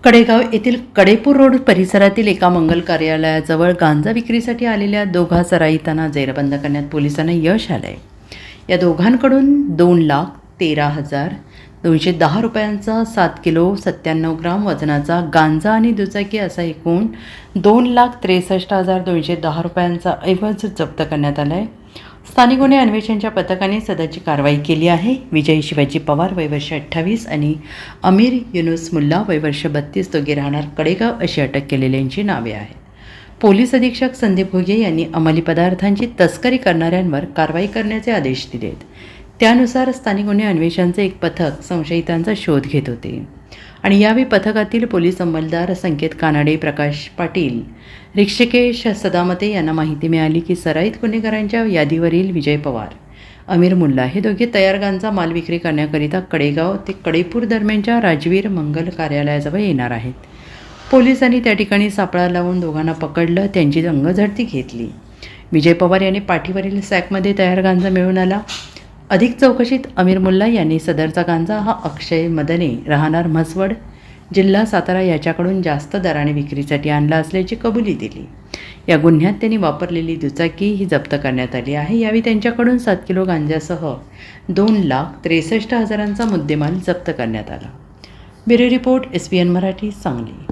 कडेगाव येथील कडेपूर रोड परिसरातील एका मंगल कार्यालयाजवळ गांजा विक्रीसाठी आलेल्या दोघा सराईतांना जेरबंद करण्यात पोलिसांना यश आलं आहे. या दोघांकडून 2,13,210 रुपयांचा 7 किलो 97 ग्राम वजनाचा गांजा आणि दुचाकी असा एकूण 2,63,210 रुपयांचा ऐवज जप्त करण्यात आला आहे. स्थानिक गुन्हे अन्वेषणच्या पथकाने सदरची कारवाई केली आहे. विजय शिवाजी पवार वय वर्ष 28 आणि अमीर युनुस मुल्ला वय वर्ष 32 दोघे राहणार कडेगाव अशी अटक केलेल्यांची नावे आहेत. पोलीस अधीक्षक संदीप घुगे यांनी अंमली पदार्थांची तस्करी करणाऱ्यांवर कारवाई करण्याचे आदेश दिले आहेत. त्यानुसार स्थानिक गुन्हे अन्वेषणचे एक पथक संशयितांचा शोध घेत होते आणि यावेळी पथकातील पोलीस अंमलदार संकेत कानाडे, प्रकाश पाटील, ऋषिकेश सदामते यांना माहिती मिळाली की सराईत गुन्हेगारांच्या यादीवरील विजय पवार, अमीर मुल्ला हे दोघे तयार गांजा माल विक्री करण्याकरिता कडेगाव ते कडेपूर दरम्यानच्या राजवीर मंगल कार्यालयाजवळ येणार आहेत. पोलिसांनी त्या ठिकाणी सापळा लावून दोघांना पकडलं, त्यांची रंगझडती घेतली. विजय पवार यांनी पाठीवरील सॅकमध्ये तयार गांजा मिळून आला. अधिक चौकशीत अमीर मुल्ला यांनी सदरचा गांजा हा अक्षय मदने राहणार म्हसवड, जिल्हा सातारा याच्याकडून जास्त दराने विक्रीसाठी आणला असल्याची कबुली दिली. या गुन्ह्यात त्यांनी वापरलेली दुचाकी ही जप्त करण्यात आली आहे. यावेळी त्यांच्याकडून 7 किलो गांजासह 2,63,000 मुद्देमाल जप्त करण्यात आला. Bureau report SBN Marathi, Sangli.